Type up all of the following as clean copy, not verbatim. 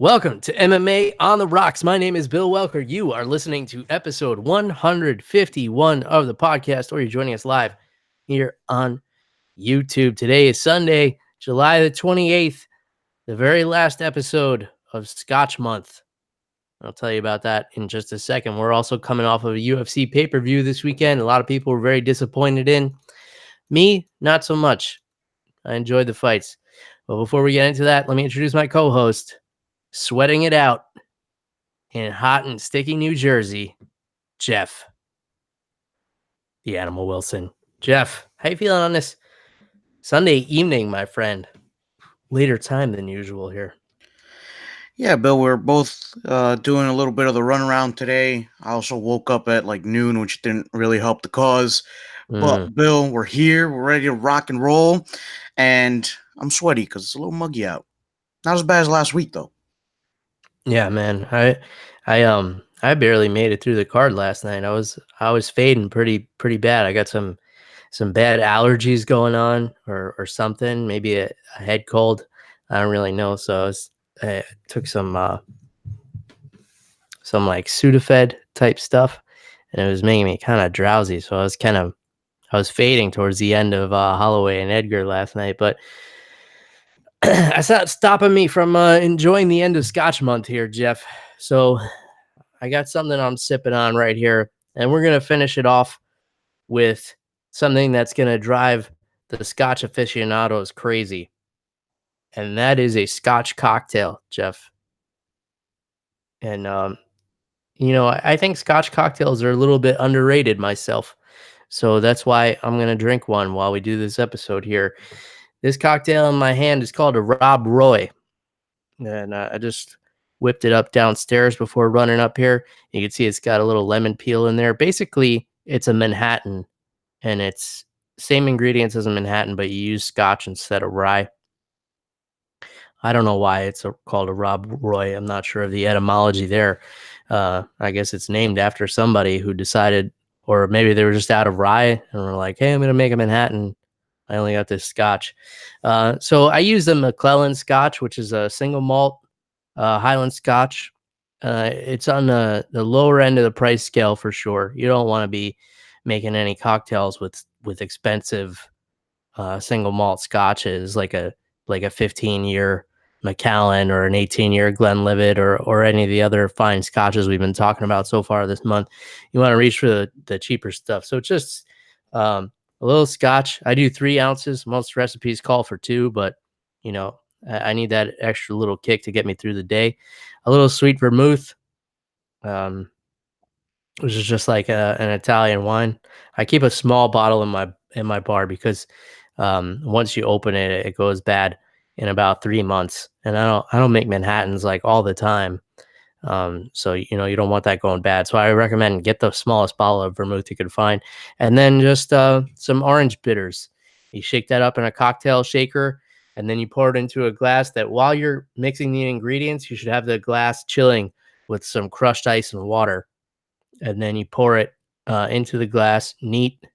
Welcome to MMA on the Rocks. My name is Bill Welker. You are listening to episode 151 of the podcast, or you're joining us live here on YouTube. Today is Sunday, July the 28th, the very last episode of Scotch Month. I'll tell you about that in just a second. We're also coming off of a UFC pay-per-view this weekend. A lot of people were very disappointed in. Me, not so much. I enjoyed the fights. But before we get into that, let me introduce my co-host, sweating it out in hot and sticky New Jersey, Jeff, the Animal Wilson. Jeff, how you feeling on this Sunday evening, my friend? Later time than usual here. Yeah, Bill, we're both doing a little bit of the runaround today. I also woke up at like noon, which didn't really help the cause. But Bill, we're here. We're ready to rock and roll. And I'm sweaty because it's a little muggy out. Not as bad as last week, though. Yeah, man. I barely made it through the card last night. I was fading pretty bad. I got some bad allergies going on or something. Maybe a head cold. I don't really know. So I took some like Sudafed type stuff, and it was making me kind of drowsy. So I was fading towards the end of Holloway and Edgar last night, but that's not stopping me from enjoying the end of Scotch Month here, Jeff. So I got something I'm sipping on right here, and we're going to finish it off with something that's going to drive the Scotch aficionados crazy, and that is a Scotch cocktail, Jeff. And, I think Scotch cocktails are a little bit underrated myself. So that's why I'm going to drink one while we do this episode here. This cocktail in my hand is called a Rob Roy. And I just whipped it up downstairs before running up here. You can see it's got a little lemon peel in there. Basically, it's a Manhattan, and it's same ingredients as a Manhattan, but you use Scotch instead of rye. I don't know why it's called a Rob Roy. I'm not sure of the etymology there. I guess it's named after somebody who decided, or maybe they were just out of rye and were like, hey, I'm going to make a Manhattan. I only got this Scotch. So I use the McClellan Scotch, which is a single malt Highland Scotch. It's on the lower end of the price scale for sure. You don't want to be making any cocktails with expensive single malt scotches like a 15-year Macallan or an 18-year Glenlivet or any of the other fine scotches we've been talking about so far this month. You want to reach for the cheaper stuff. So just a little Scotch. I do 3 ounces. Most recipes call for 2, but I need that extra little kick to get me through the day. A little sweet vermouth, which is just like an Italian wine. I keep a small bottle in my bar because once you open it, it goes bad in about 3 months. And I don't make Manhattans like all the time. So you don't want that going bad. So I recommend get the smallest bottle of vermouth you can find, and then just some orange bitters. You shake that up in a cocktail shaker, and then you pour it into a glass. That while you're mixing the ingredients, you should have the glass chilling with some crushed ice and water, and then you pour it into the glass, neat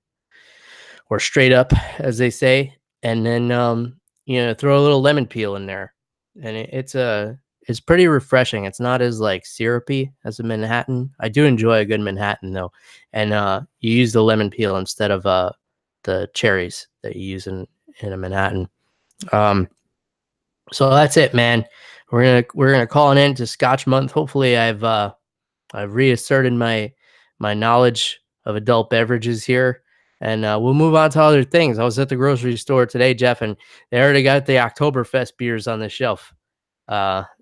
or straight up, as they say, and then throw a little lemon peel in there, and it's pretty refreshing. It's not as like syrupy as a Manhattan. I do enjoy a good Manhattan though, and you use the lemon peel instead of the cherries that you use in a Manhattan. So that's it, man. We're gonna call an end to Scotch Month. Hopefully, I've reasserted my knowledge of adult beverages here. And we'll move on to other things. I was at the grocery store today, Jeff, and they already got the Oktoberfest beers on the shelf.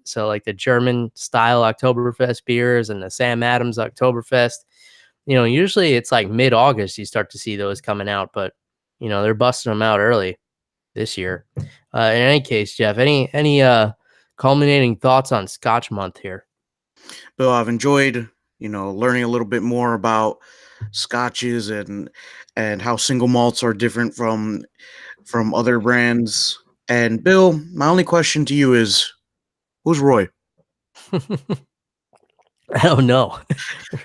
So like the German style Oktoberfest beers and the Sam Adams Oktoberfest. Usually it's like mid-August you start to see those coming out, but they're busting them out early this year. In any case, Jeff, any culminating thoughts on Scotch Month here? Bill, I've enjoyed, learning a little bit more about scotches and how single malts are different from other brands. And Bill, my only question to you is, who's Roy? I don't know.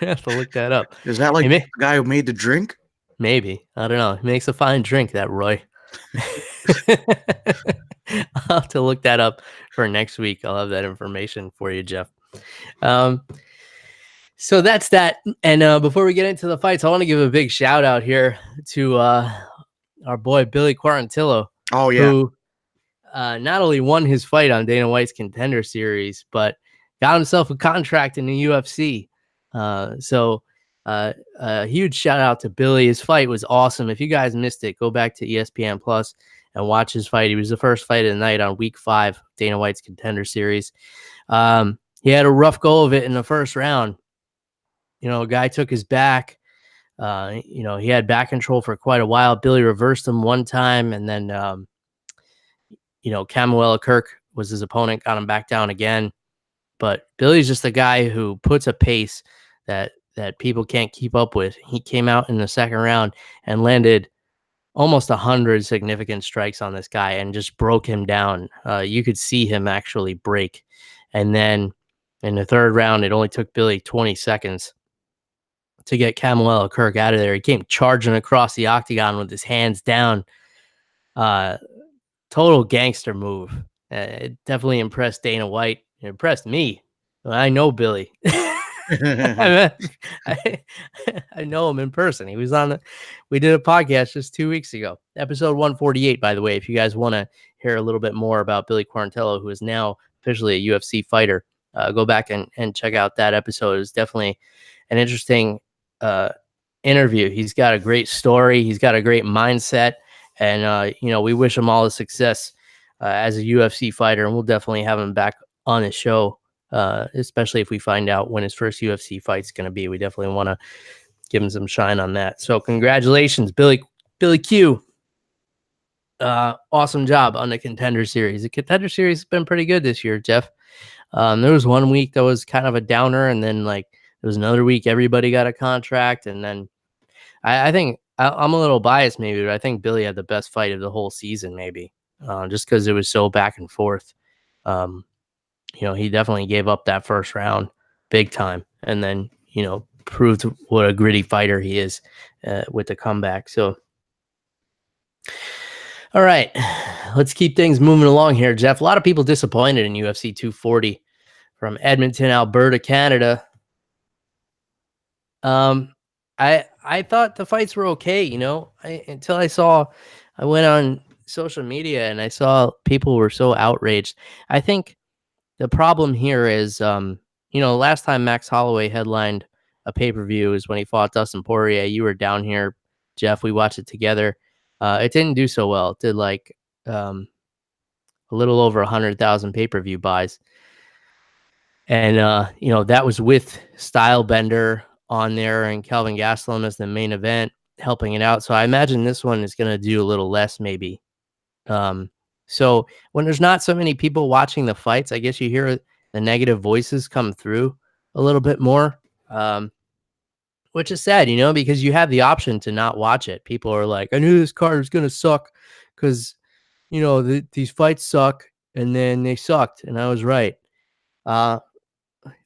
I have to look that up. Is that like the guy who made the drink? Maybe. I don't know. He makes a fine drink, that Roy. I'll have to look that up for next week. I'll have that information for you, Jeff. Um, so that's that. And before we get into the fights, I want to give a big shout out here to our boy Billy Quarantillo, Oh yeah. who not only won his fight on Dana White's Contender Series, but got himself a contract in the UFC. So a huge shout out to Billy. His fight was awesome. If you guys missed it, go back to ESPN Plus and watch his fight. He was the first fight of the night on week 5, Dana White's Contender Series. He had a rough go of it in the first round. A guy took his back. He had back control for quite a while. Billy reversed him one time, and then Camuela Kirk was his opponent, got him back down again. But Billy's just a guy who puts a pace that people can't keep up with. He came out in the second round and landed almost 100 significant strikes on this guy and just broke him down. You could see him actually break. And then in the third round, it only took Billy 20 seconds to get Camuela Kirk out of there. He came charging across the octagon with his hands down. Total gangster move. It definitely impressed Dana White. It impressed me. I know Billy. I know him in person. He was on we did a podcast just 2 weeks ago, episode 148, by the way. If you guys want to hear a little bit more about Billy Quarantillo, who is now officially a UFC fighter, go back and check out that episode. It's definitely an interesting interview. He's got a great story. He's got a great mindset. And, we wish him all the success as a UFC fighter. And we'll definitely have him back on the show, especially if we find out when his first UFC fight's going to be. We definitely want to give him some shine on that. So congratulations, Billy Q. Awesome job on the Contender Series. The Contender Series has been pretty good this year, Jeff. There was one week that was kind of a downer, and then there was another week everybody got a contract, and then I think I'm a little biased maybe, but I think Billy had the best fight of the whole season maybe, just because it was so back and forth. He definitely gave up that first round big time, and then, proved what a gritty fighter he is with the comeback. So, all right, let's keep things moving along here, Jeff. A lot of people disappointed in UFC 240 from Edmonton, Alberta, Canada. I thought the fights were okay, until I went on social media and I saw people were so outraged. I think the problem here is, last time Max Holloway headlined a pay-per-view is when he fought Dustin Poirier. You were down here, Jeff. We watched it together. It didn't do so well. It did a little over 100,000 pay-per-view buys. And, that was with Stylebender on there and Kelvin Gastelum as the main event, helping it out. So I imagine this one is going to do a little less maybe. So when there's not so many people watching the fights, I guess you hear the negative voices come through a little bit more, which is sad, because you have the option to not watch it. People are like, I knew this card was going to suck because, these fights suck, and then they sucked, and I was right.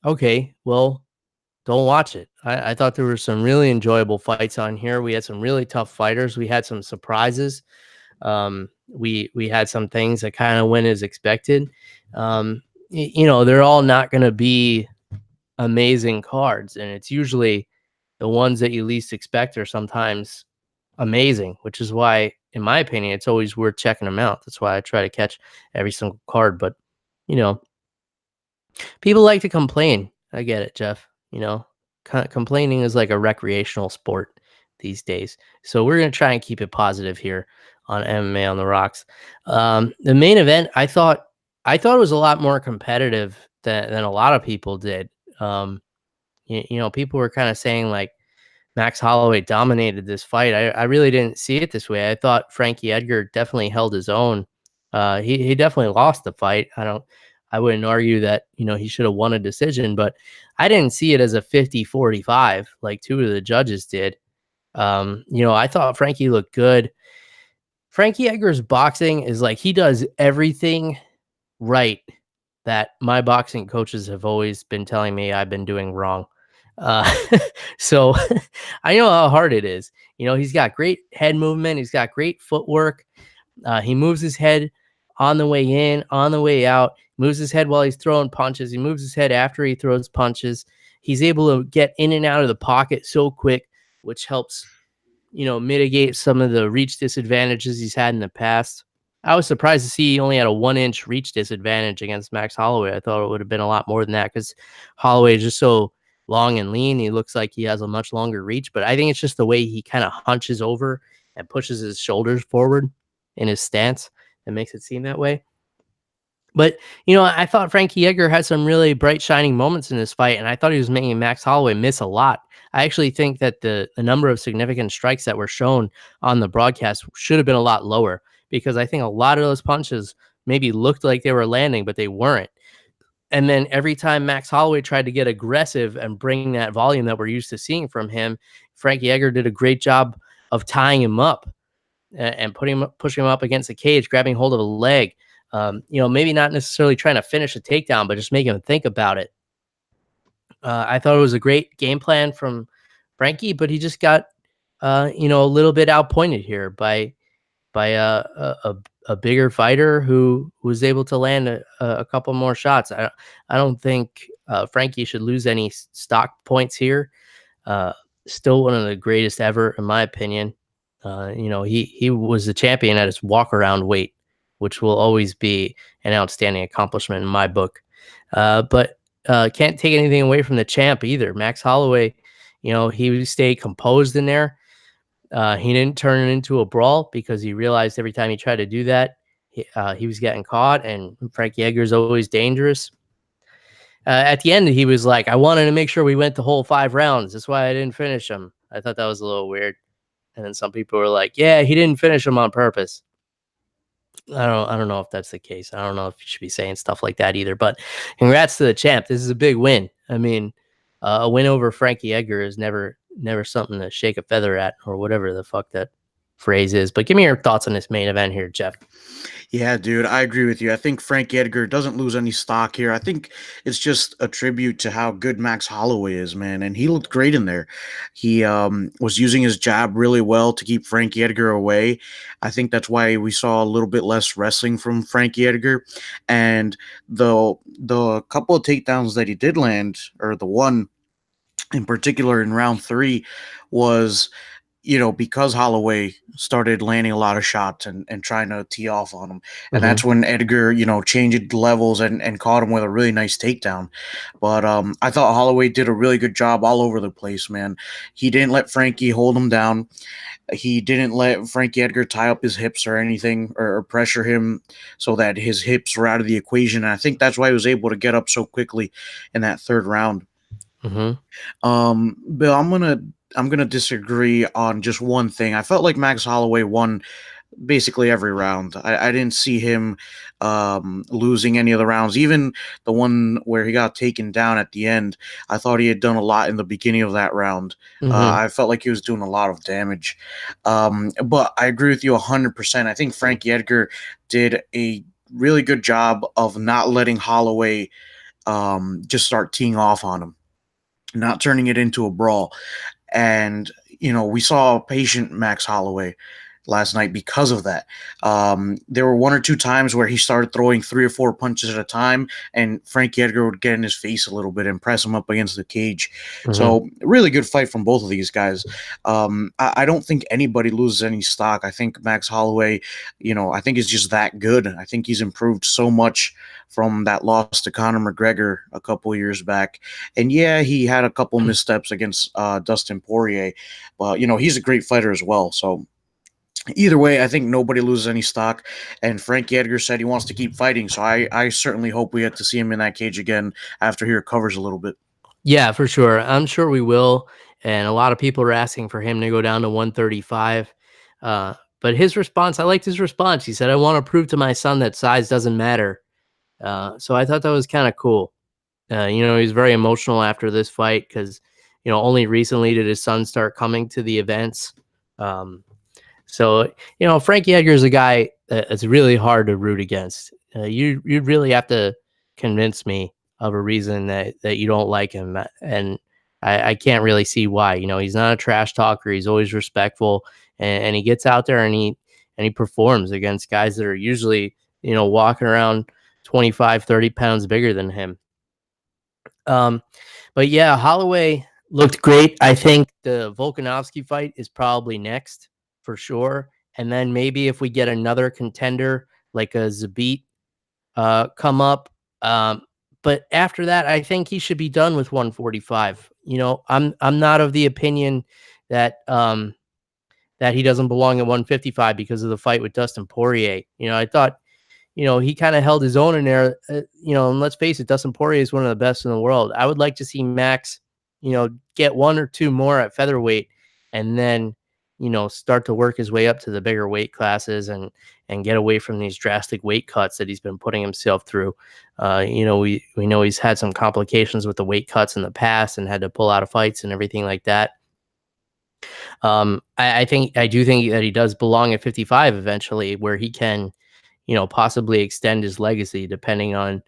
Okay, well, don't watch it. I thought there were some really enjoyable fights on here. We had some really tough fighters. We had some surprises. We had some things that kind of went as expected. They're all not going to be amazing cards, and it's usually the ones that you least expect are sometimes amazing, which is why, in my opinion, it's always worth checking them out. That's why I try to catch every single card. But, people like to complain. I get it, Jeff. Complaining is like a recreational sport these days. So we're going to try and keep it positive here on MMA on the Rocks. The main event, I thought it was a lot more competitive than a lot of people did. People were kind of saying Max Holloway dominated this fight. I really didn't see it this way. I thought Frankie Edgar definitely held his own. He definitely lost the fight. I wouldn't argue that, he should have won a decision, but I didn't see it as a 50-45 like two of the judges did. I thought Frankie looked good. Frankie Edgar's boxing is he does everything right that my boxing coaches have always been telling me I've been doing wrong. So I know how hard it is. He's got great head movement. He's got great footwork. He moves his head on the way in, on the way out, moves his head while he's throwing punches. He moves his head after he throws punches. He's able to get in and out of the pocket so quick, which helps, mitigate some of the reach disadvantages he's had in the past. I was surprised to see he only had a 1-inch reach disadvantage against Max Holloway. I thought it would have been a lot more than that because Holloway is just so long and lean. He looks like he has a much longer reach, but I think it's just the way he kind of hunches over and pushes his shoulders forward in his stance that makes it seem that way. But, I thought Frankie Edgar had some really bright, shining moments in this fight, and I thought he was making Max Holloway miss a lot. I actually think that the number of significant strikes that were shown on the broadcast should have been a lot lower because I think a lot of those punches maybe looked like they were landing, but they weren't. And then every time Max Holloway tried to get aggressive and bring that volume that we're used to seeing from him, Frankie Edgar did a great job of tying him up and pushing him up against the cage, grabbing hold of a leg. Maybe not necessarily trying to finish a takedown, but just making him think about it. I thought it was a great game plan from Frankie, but he just got, a little bit outpointed here by a bigger fighter who was able to land a couple more shots. I don't think Frankie should lose any stock points here. Still one of the greatest ever, in my opinion. He was the champion at his walk around weight, which will always be an outstanding accomplishment in my book. But can't take anything away from the champ either. Max Holloway, he stayed composed in there. He didn't turn it into a brawl because he realized every time he tried to do that, he was getting caught, and Frankie Edgar is always dangerous. At the end, he was like, I wanted to make sure we went the whole 5 rounds. That's why I didn't finish him. I thought that was a little weird. And then some people were like, yeah, he didn't finish him on purpose. I don't know if that's the case. I don't know if you should be saying stuff like that either. But congrats to the champ. This is a big win. I mean, a win over Frankie Edgar is never something to shake a feather at, or whatever the fuck that phrase is. But give me your thoughts on this main event here, Jeff. Yeah, dude, I agree with you. I think Frankie Edgar doesn't lose any stock here. I think it's just a tribute to how good Max Holloway is, man. And he looked great in there. He was using his jab really well to keep Frankie Edgar away. I think that's why we saw a little bit less wrestling from Frankie Edgar. And the couple of takedowns that he did land, or the one in particular in round 3, was because Holloway started landing a lot of shots and trying to tee off on him. And that's when Edgar, changed levels and caught him with a really nice takedown. But I thought Holloway did a really good job all over the place, man. He didn't let Frankie hold him down. He didn't let Frankie Edgar tie up his hips or anything, or pressure him so that his hips were out of the equation. And I think that's why he was able to get up so quickly in that 3rd round. Bill, I'm gonna disagree on just one thing. I felt like Max Holloway won basically every round. I didn't see him losing any of the rounds. Even the one where he got taken down at the end, I thought he had done a lot in the beginning of that round. I felt like he was doing a lot of damage. But I agree with you 100%. I think Frankie Edgar did a really good job of not letting Holloway just start teeing off on him, not turning it into a brawl. And, we saw patient Max Holloway last night because of that. There were 1 or 2 times where he started throwing 3 or 4 punches at a time, and Frankie Edgar would get in his face a little bit and press him up against the cage. So really good fight from both of these guys. I don't think anybody loses any stock. I think Max Holloway, I think is just that good. I think he's improved so much from that loss to Conor McGregor a couple years back. And yeah, he had a couple missteps against Dustin Poirier, but he's a great fighter as well. So either way, I think nobody loses any stock. And Frankie Edgar said he wants to keep fighting, so I certainly hope we get to see him in that cage again after he recovers a little bit. Yeah, for sure. I'm sure we will. And a lot of people are asking for him to go down to 135. But his response, I liked his response. He said, I want to prove to my son that size doesn't matter. So I thought that was kind of cool. He was very emotional after this fight because, only recently did his son start coming to the events. So, Frankie Edgar is a guy that's really hard to root against. You'd really have to convince me of a reason that you don't like him. And I can't really see why. He's not a trash talker. He's always respectful, and he gets out there and he performs against guys that are usually walking around 25, 30 pounds bigger than him. Um, but yeah, Holloway looked great. I think the Volkanovski fight is probably next for sure. And then maybe if we get another contender like a Zabit come up. Um, but after that, I think he should be done with 145. I'm not of the opinion that that he doesn't belong at 155 because of the fight with Dustin Poirier. I thought he kind of held his own in there. And let's face it, Dustin Poirier is one of the best in the world. I would like to see Max, get one or two more at featherweight, and then, start to work his way up to the bigger weight classes and get away from these drastic weight cuts that he's been putting himself through. We know he's had some complications with the weight cuts in the past and had to pull out of fights and everything like that. I do think that he does belong at 55 eventually, where he can possibly extend his legacy depending on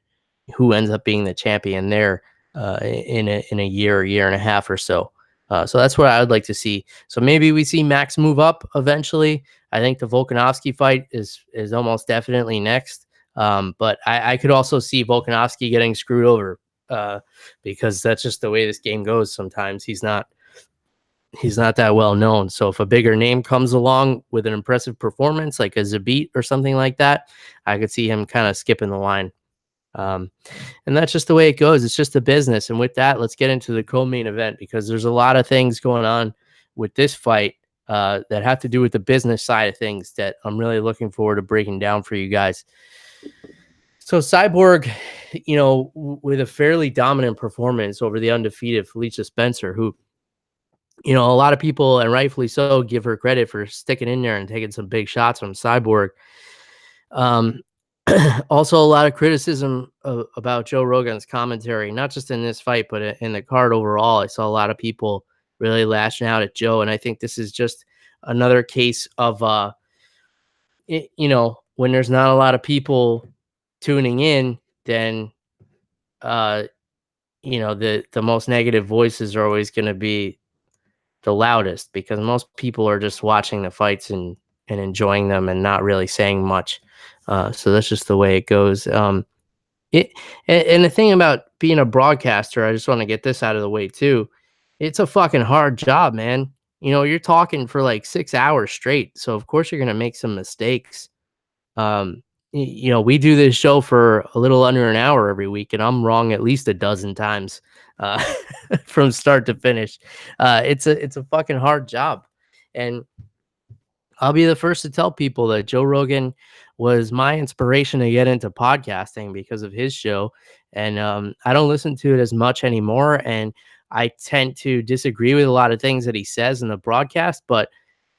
who ends up being the champion there in a year and a half or so. So that's what I would like to see. So maybe we see Max move up eventually. I think the Volkanovski fight is almost definitely next. But I could also see Volkanovski getting screwed over because that's just the way this game goes. Sometimes he's not that well known. So if a bigger name comes along with an impressive performance, like a Zabit or something like that, I could see him kind of skipping the line. And that's just the way it goes. It's just a business. And with that, let's get into the co-main event, because there's a lot of things going on with this fight that have to do with the business side of things that I'm really looking forward to breaking down for you guys. So Cyborg, with a fairly dominant performance over the undefeated Felicia Spencer, who a lot of people, and rightfully so, give her credit for sticking in there and taking some big shots from Cyborg. Also, a lot of criticism about Joe Rogan's commentary, not just in this fight, but in the card overall. I saw a lot of people really lashing out at Joe, and I think this is just another case of, when there's not a lot of people tuning in, then, the most negative voices are always going to be the loudest, because most people are just watching the fights and enjoying them and not really saying much. So that's just the way it goes. And the thing about being a broadcaster, I just want to get this out of the way too. It's a fucking hard job, man. You're talking for like 6 hours straight. So of course you're going to make some mistakes. Um, we do this show for a little under an hour every week, and I'm wrong at least a dozen times uh, from start to finish. It's a fucking hard job, and I'll be the first to tell people that Joe Rogan was my inspiration to get into podcasting because of his show, and I don't listen to it as much anymore, and I tend to disagree with a lot of things that he says in the broadcast, but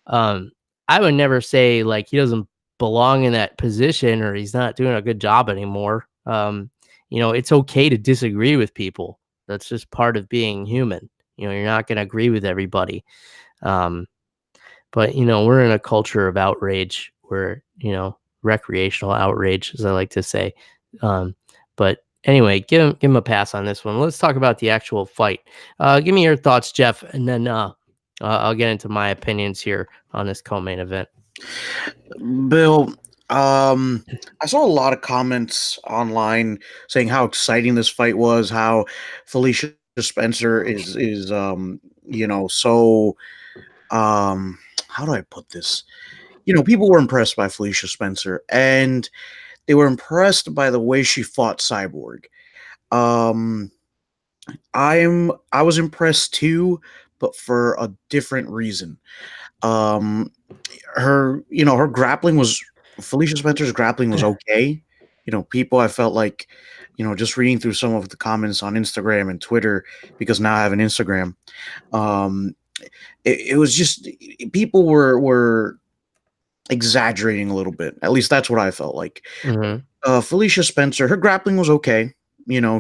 um, I would never say like he doesn't belong in that position or he's not doing a good job anymore. It's okay to disagree with people. That's just part of being human. You're not going to agree with everybody. Um, but we're in a culture of outrage where, recreational outrage, as I like to say. But anyway, give him a pass on this one. Let's talk about the actual fight. Give me your thoughts, Jeff, and then I'll get into my opinions here on this co-main event. Bill, I saw a lot of comments online saying how exciting this fight was, how Felicia Spencer is so how do I put this? People were impressed by Felicia Spencer, and they were impressed by the way she fought Cyborg. I was impressed too, but for a different reason. Um, her grappling was Felicia Spencer's grappling was okay. People I felt like, just reading through some of the comments on Instagram and Twitter, because now I have an Instagram. It was just people were exaggerating a little bit. At least that's what I felt like. Felicia Spencer, her grappling was okay.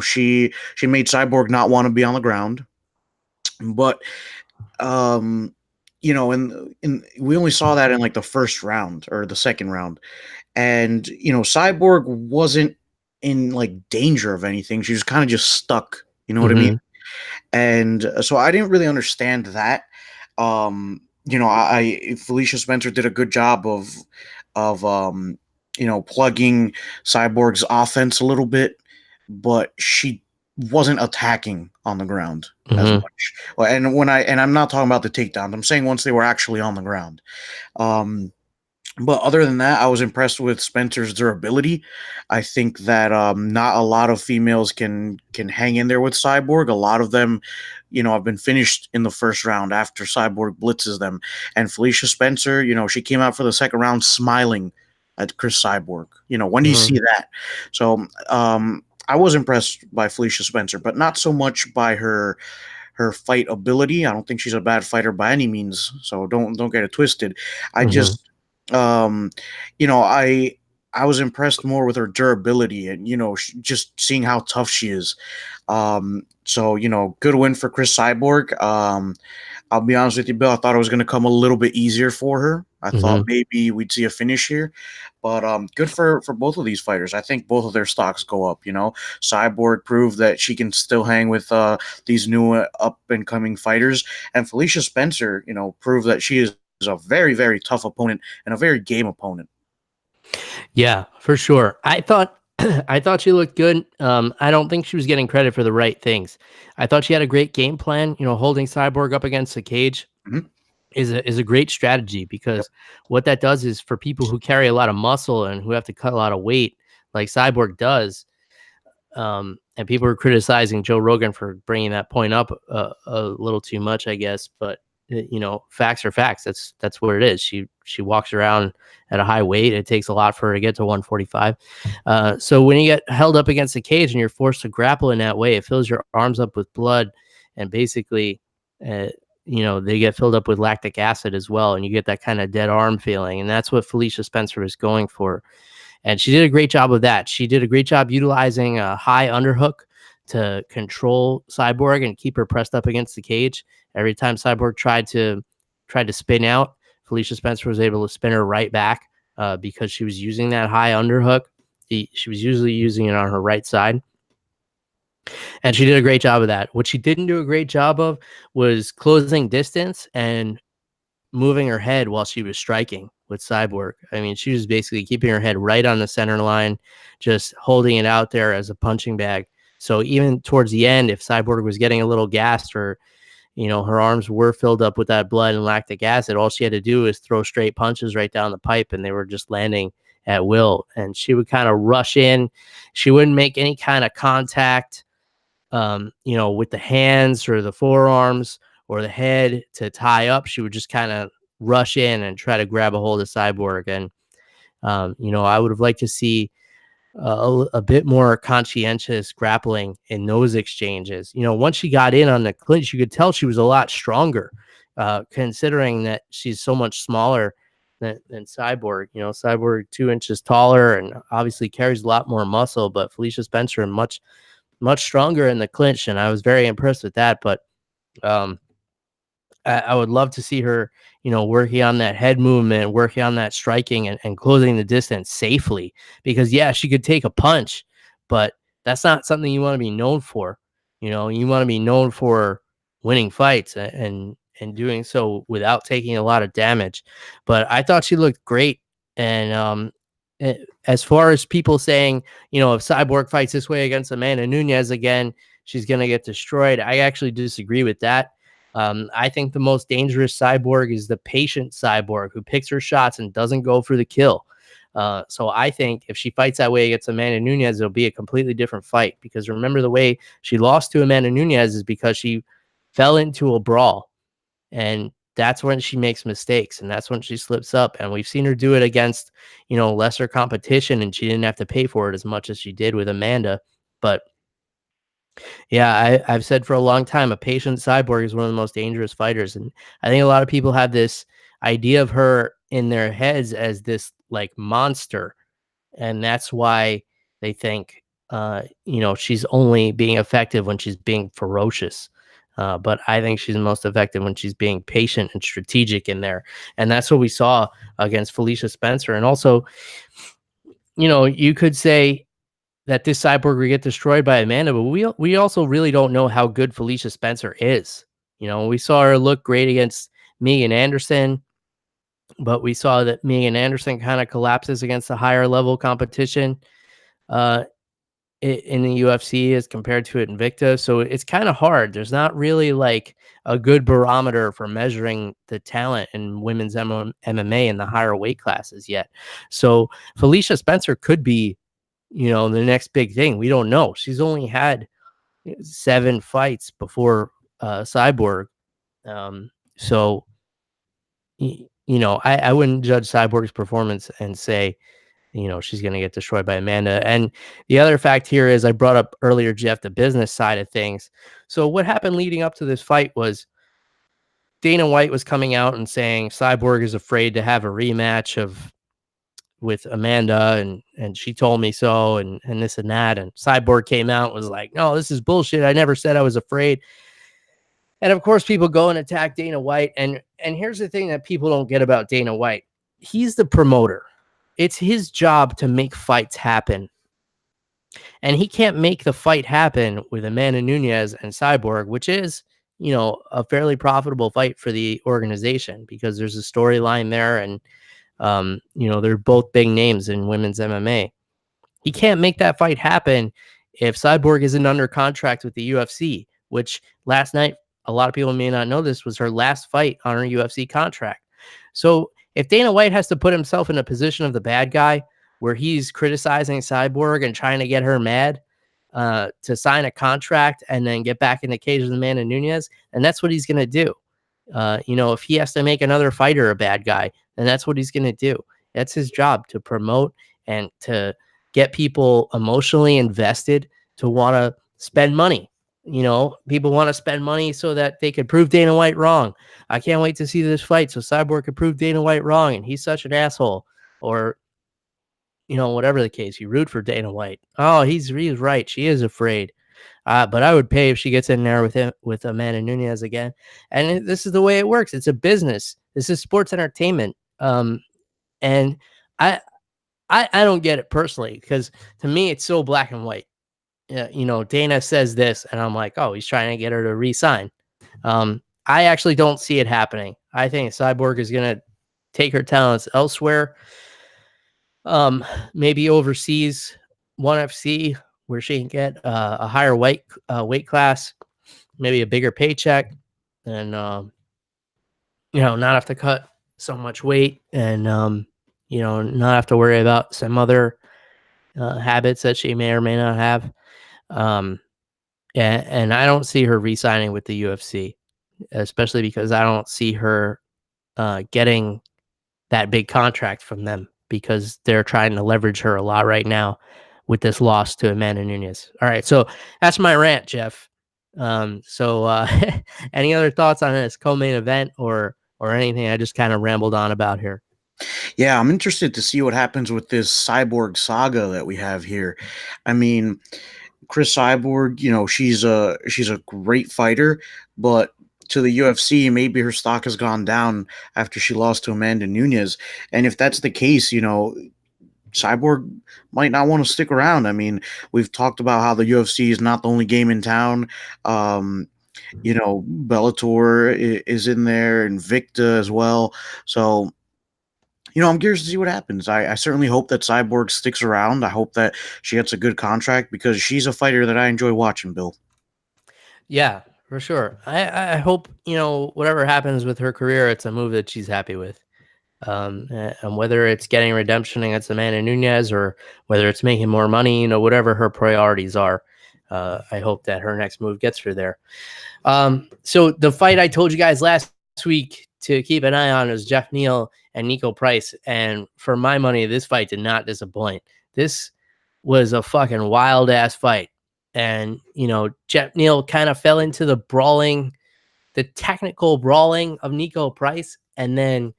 She made Cyborg not want to be on the ground, but and we only saw that in like the first round or the second round, and Cyborg wasn't in like danger of anything. She was kind of just stuck. You know what I mean? And so I didn't really understand that. I Felicia Spencer did a good job of plugging Cyborg's offense a little bit, but she wasn't attacking on the ground as Mhm. much. And I'm not talking about the takedowns. I'm saying once they were actually on the ground. Um, but other than that, I was impressed with Spencer's durability. I think that not a lot of females can hang in there with Cyborg. A lot of them, have been finished in the first round after Cyborg blitzes them. And Felicia Spencer, she came out for the second round smiling at Chris Cyborg. When do you Mhm. see that? So I was impressed by Felicia Spencer, but not so much by her fight ability. I don't think she's a bad fighter by any means. So don't get it twisted. I Mhm. just um I was impressed more with her durability and just seeing how tough she is. So good win for Chris Cyborg. I'll be honest with you, Bill. I thought it was going to come a little bit easier for her. I thought Mhm. maybe we'd see a finish here, but good for both of these fighters. I think both of their stocks go up. Cyborg proved that she can still hang with these new up and coming fighters, and Felicia Spencer, proved that she is a very very tough opponent and a very game opponent. Yeah, for sure. I thought I thought she looked good. I don't think she was getting credit for the right things. I thought she had a great game plan. Holding Cyborg up against the cage Mhm. is a great strategy Yep. because what that does is for people who carry a lot of muscle and who have to cut a lot of weight, like Cyborg does. And people were criticizing Joe Rogan for bringing that point up a little too much, I guess. But facts are facts. That's what it is. She walks around at a high weight. It takes a lot for her to get to 145. So when you get held up against the cage and you're forced to grapple in that way, it fills your arms up with blood, and basically, uh, they get filled up with lactic acid as well, and you get that kind of dead arm feeling. And that's what Felicia Spencer was going for, and she did a great job of that. She did a great job utilizing a high underhook to control Cyborg and keep her pressed up against the cage. Every time Cyborg tried to spin out, Felicia Spencer was able to spin her right back because she was using that high underhook. She was usually using it on her right side, and she did a great job of that. What she didn't do a great job of was closing distance and moving her head while she was striking with Cyborg. I mean, she was basically keeping her head right on the center line, just holding it out there as a punching bag. So even towards the end, if Cyborg was getting a little gassed or, her arms were filled up with that blood and lactic acid, all she had to do is throw straight punches right down the pipe and they were just landing at will. And she would kind of rush in. She wouldn't make any kind of contact with the hands or the forearms or the head to tie up. She would just kind of rush in and try to grab a hold of Cyborg. And, I would have liked to see a bit more conscientious grappling in those exchanges. Once she got in on the clinch, you could tell she was a lot stronger, considering that she's so much smaller than Cyborg. Cyborg 2 inches taller and obviously carries a lot more muscle, but Felicia Spencer much stronger in the clinch, and I was very impressed with that. But um, I would love to see her, working on that head movement, working on that striking, and closing the distance safely. Because yeah, she could take a punch, but that's not something you want to be known for. You want to be known for winning fights and doing so without taking a lot of damage. But I thought she looked great, and as far as people saying, if Cyborg fights this way against Amanda Nunez again, she's gonna get destroyed. I actually disagree with that. I think the most dangerous Cyborg is the patient Cyborg who picks her shots and doesn't go for the kill. So I think if she fights that way against Amanda Nunez, it'll be a completely different fight. Because remember, the way she lost to Amanda Nunez is because she fell into a brawl, and that's when she makes mistakes, and that's when she slips up. And we've seen her do it against, lesser competition, and she didn't have to pay for it as much as she did with Amanda. But yeah, I've said for a long time, a patient Cyborg is one of the most dangerous fighters, and I think a lot of people have this idea of her in their heads as this like monster, and that's why they think, she's only being effective when she's being ferocious. But I think she's most effective when she's being patient and strategic in there, and that's what we saw against Felicia Spencer. And also, you could say that this Cyborg would get destroyed by Amanda, but we also really don't know how good Felicia Spencer is. We saw her look great against Megan Anderson. but we saw that Megan Anderson kind of collapses against the higher level competition uh, in the UFC as compared to Invicta. So it's kind of hard. There's not really like a good barometer for measuring the talent in women's MMA in the higher weight classes yet. So Felicia Spencer could be, the next big thing. We don't know. She's only had 7 fights before Cyborg. So, I wouldn't judge Cyborg's performance and say, she's going to get destroyed by Amanda. And the other fact here is I brought up earlier, Jeff, the business side of things. So what happened leading up to this fight was Dana White was coming out and saying Cyborg is afraid to have a rematch with Amanda, and she told me so, and this and that. And Cyborg came out and was like, no, this is bullshit. I never said I was afraid. And of course, people go and attack Dana White. And here's the thing that people don't get about Dana White. He's the promoter. It's his job to make fights happen. And he can't make the fight happen with Amanda Nunes and Cyborg, which is, a fairly profitable fight for the organization because there's a storyline there. And, they're both big names in women's MMA. He can't make that fight happen if Cyborg isn't under contract with the UFC, which last night, a lot of people may not know this, was her last fight on her UFC contract. So if Dana White has to put himself in a position of the bad guy where he's criticizing Cyborg and trying to get her mad to sign a contract and then get back in the cage with Amanda Nunes, and that's what he's going to do. If he has to make another fighter a bad guy, then that's what he's going to do. That's his job, to promote and to get people emotionally invested to want to spend money. People want to spend money so that they could prove Dana White wrong. I can't wait to see this fight so Cyborg could prove Dana White wrong and he's such an asshole. Or, whatever the case, you root for Dana White. Oh, he's right. She is afraid. But I would pay if she gets in there with Amanda Nunes again. And this is the way it works. It's a business. This is sports entertainment. And I don't get it personally because to me it's so black and white. Yeah, Dana says this, and I'm like, oh, he's trying to get her to re-sign. I actually don't see it happening. I think Cyborg is gonna take her talents elsewhere. Maybe overseas, ONE FC, where she can get a higher weight class, maybe a bigger paycheck, and not have to cut so much weight, and not have to worry about some other habits that she may or may not have. And I don't see her re-signing with the UFC, especially because I don't see her getting that big contract from them because they're trying to leverage her a lot right now with this loss to Amanda Nunes. All right, so that's my rant, Jeff. So any other thoughts on this co-main event or anything I just kind of rambled on about here? Yeah, I'm interested to see what happens with this Cyborg saga that we have here. I mean, Chris Cyborg, she's a great fighter, but to the UFC, maybe her stock has gone down after she lost to Amanda Nunes. And if that's the case, Cyborg might not want to stick around. I mean, we've talked about how the UFC is not the only game in town. Bellator is in there, Invicta as well. So, I'm curious to see what happens. I certainly hope that Cyborg sticks around. I hope that she gets a good contract because she's a fighter that I enjoy watching, Bill. Yeah, for sure. I hope, whatever happens with her career, it's a move that she's happy with. And whether it's getting redemption against Amanda Nunes or whether it's making more money, whatever her priorities are, I hope that her next move gets her there. So the fight I told you guys last week to keep an eye on is Jeff Neal and Nico Price. And for my money, this fight did not disappoint. This was a fucking wild ass fight. And, Jeff Neal kind of fell into the technical brawling of Nico Price. And then,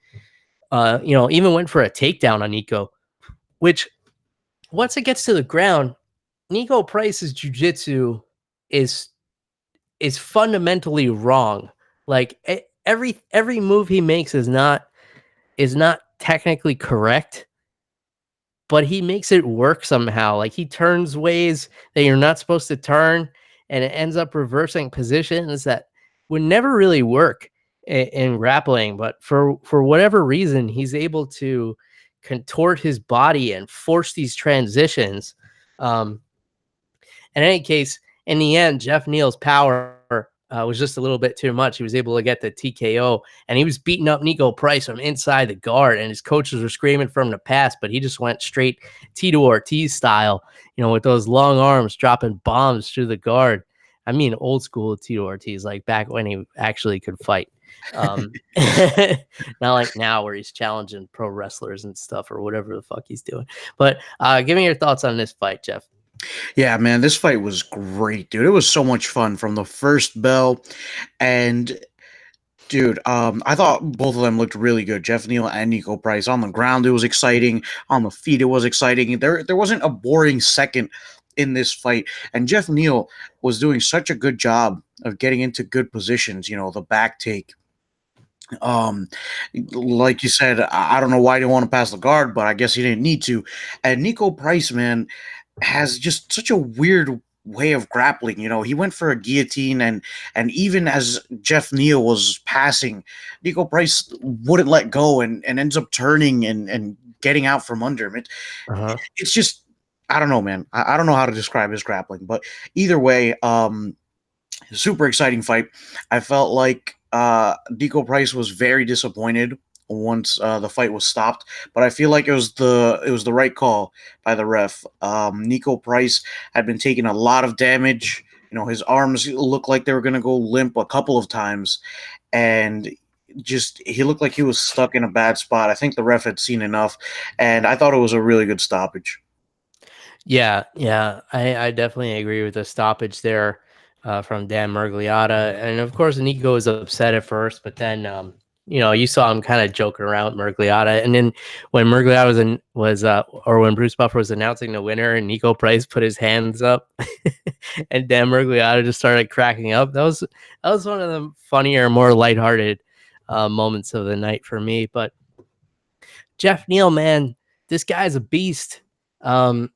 even went for a takedown on Nico, which once it gets to the ground, Nico Price's jiu-jitsu is fundamentally wrong. Like every move he makes is not technically correct, but he makes it work somehow. Like he turns ways that you're not supposed to turn, and it ends up reversing positions that would never really work. in grappling, but for whatever reason, he's able to contort his body and force these transitions. In any case, in the end, Jeff Neal's power was just a little bit too much. He was able to get the TKO, and he was beating up Nico Price from inside the guard, and his coaches were screaming for him to pass, but he just went straight Tito Ortiz style, with those long arms dropping bombs through the guard. I mean, old school Tito Ortiz, like back when he actually could fight. Not like now where he's challenging pro wrestlers and stuff or whatever the fuck he's doing. But give me your thoughts on this fight, Jeff. Yeah, man, this fight was great, dude. It was so much fun from the first bell. And dude, I thought both of them looked really good. Jeff Neal and Nico Price. On the ground, it was exciting. On the feet, it was exciting. There wasn't a boring second in this fight. And Jeff Neal was doing such a good job of getting into good positions, the back take. Like you said, I don't know why he didn't want to pass the guard, but I guess he didn't need to. And Nico Price, man, has just such a weird way of grappling. He went for a guillotine, and even as Jeff Neal was passing, Nico Price wouldn't let go and ends up turning and getting out from under him. It's just, I don't know, man. I don't know how to describe his grappling, but either way, super exciting fight. I felt like Nico Price was very disappointed once the fight was stopped, but I feel like it was the right call by the ref. Nico Price had been taking a lot of damage. His arms looked like they were going to go limp a couple of times, and just he looked like he was stuck in a bad spot. I think the ref had seen enough, and I thought it was a really good stoppage. Yeah, I definitely agree with the stoppage there from Dan Mergliata, and of course Nico was upset at first, but then you saw him kind of joking around with Mergliata, and then when Mergliata or when Bruce Buffer was announcing the winner, and Nico Price put his hands up, and Dan Mergliata just started cracking up. That was one of the funnier, more lighthearted moments of the night for me. But Jeff Neal, man, this guy's a beast. Very,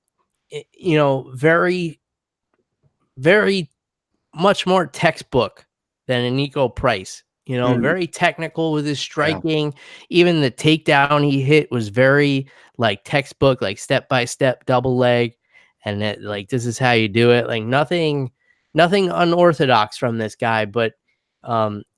very much more textbook than a Nico Price. Very technical with his striking. Yeah. Even the takedown he hit was very like textbook, like step-by-step double leg. And that, like, this is how you do it. Like nothing unorthodox from this guy, but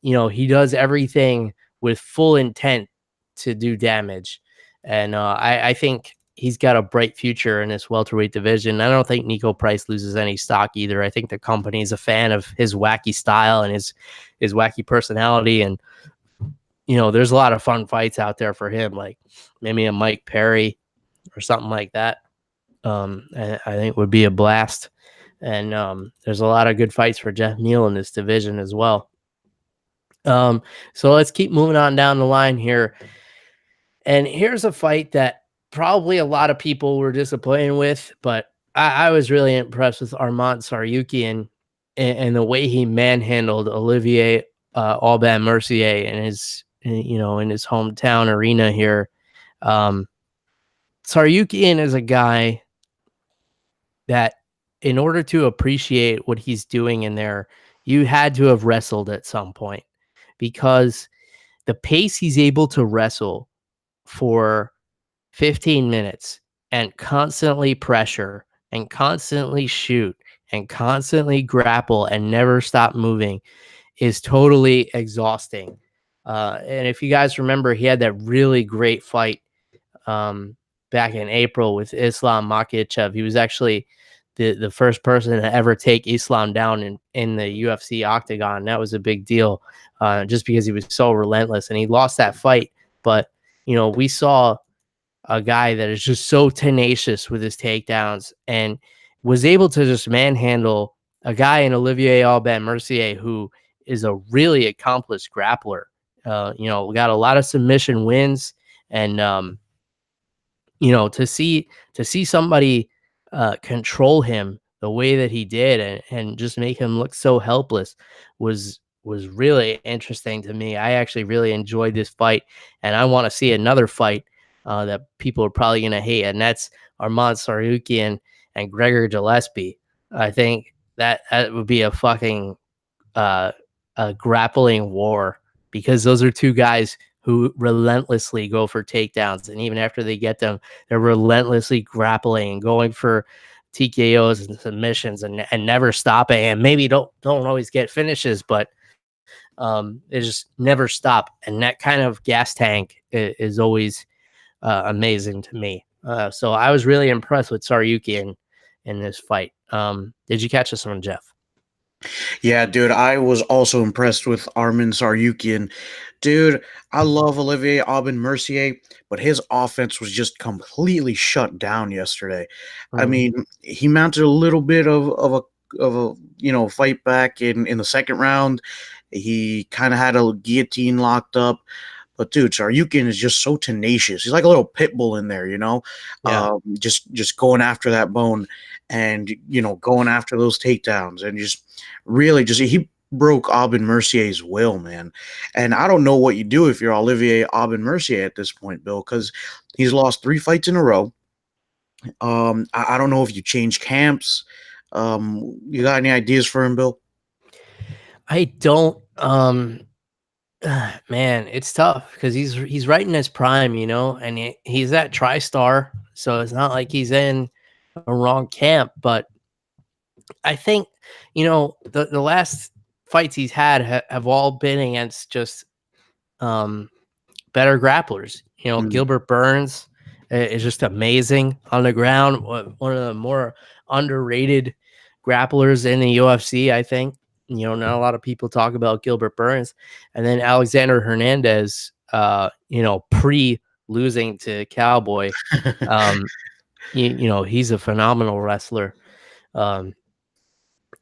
he does everything with full intent to do damage. And I think he's got a bright future in this welterweight division. I don't think Nico Price loses any stock either. I think the company's a fan of his wacky style and his wacky personality. And, there's a lot of fun fights out there for him, like maybe a Mike Perry or something like that. I think would be a blast. And there's a lot of good fights for Jeff Neal in this division as well. So let's keep moving on down the line here. And here's a fight that probably a lot of people were disappointed with, but I was really impressed with Armand Tsarukyan and the way he manhandled Olivier Aubin-Mercier in his hometown arena here. Tsarukyan is a guy that, in order to appreciate what he's doing in there, you had to have wrestled at some point, because the pace he's able to wrestle for 15 minutes and constantly pressure and constantly shoot and constantly grapple and never stop moving is totally exhausting. And if you guys remember, he had that really great fight back in April with Islam Makhachev. He was actually the first person to ever take Islam down in the UFC octagon. That was a big deal just because he was so relentless, and he lost that fight. But, we saw a guy that is just so tenacious with his takedowns and was able to just manhandle a guy in Olivier Aubin-Mercier who is a really accomplished grappler. We got a lot of submission wins, and to see somebody control him the way that he did and just make him look so helpless was really interesting to me. I actually really enjoyed this fight, and I want to see another fight that people are probably going to hate, and that's Armand Tsarukyan and Gregor Gillespie. I think that would be a fucking a grappling war because those are two guys who relentlessly go for takedowns. And even after they get them, they're relentlessly grappling and going for TKOs and submissions and never stopping. And maybe don't always get finishes, but they just never stop. And that kind of gas tank is always amazing to me. So I was really impressed with Saryuki in this fight. Did you catch this one, Jeff? Yeah, dude, I was also impressed with Armin Saryukian. Dude, I love Olivier Aubin-Mercier, but his offense was just completely shut down yesterday. I Mm, mean, he mounted a little bit of a fight back in the second round. He kind of had a guillotine locked up. But dude, Saryukin is just so tenacious. He's like a little pit bull in there, yeah. just going after that bone and going after those takedowns and just really just he broke Aubin Mercier's will, man. And I don't know what you do if you're Olivier Aubin Mercier at this point, Bill, because he's lost 3 fights in a row. I don't know if you change camps. You got any ideas for him, Bill? I don't. Man, it's tough because he's right in his prime, and he's at TriStar, so it's not like he's in a wrong camp. But I think the last fights he's had have all been against just um better grapplers. Mm. Gilbert Burns is just amazing on the ground. One of the more underrated grapplers in the UFC, I think. Not a lot of people talk about Gilbert Burns. And then Alexander Hernandez, pre losing to Cowboy, um, he's a phenomenal wrestler. Um,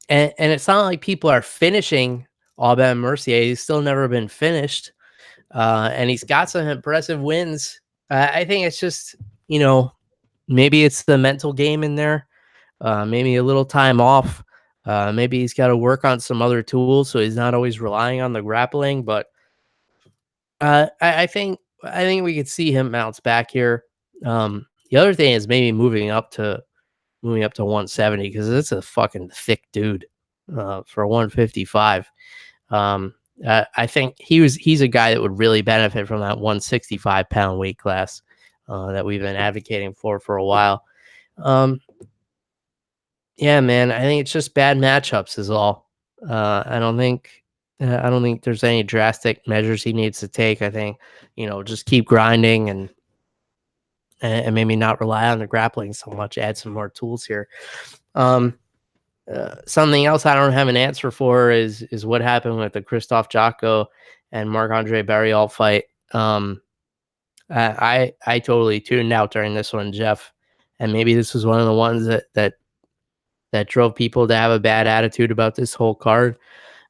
and it's not like people are finishing Aubin Mercier. He's still never been finished. And he's got some impressive wins. I think it's just, maybe it's the mental game in there. Maybe a little time off. Maybe he's got to work on some other tools, so he's not always relying on the grappling. But I think we could see him bounce back here. The other thing is maybe moving up to 170 because it's a fucking thick dude for 155. I think he's a guy that would really benefit from that 165-pound weight class that we've been advocating for a while. Um, yeah, man, I think it's just bad matchups is all. I don't think there's any drastic measures he needs to take. I think just keep grinding and maybe not rely on the grappling so much. Add some more tools here. Um, Something else I don't have an answer for is what happened with the Christoph Jocko and Marc-Andre Barrial fight. I totally tuned out during this one, Jeff, and maybe this was one of the ones that drove people to have a bad attitude about this whole card.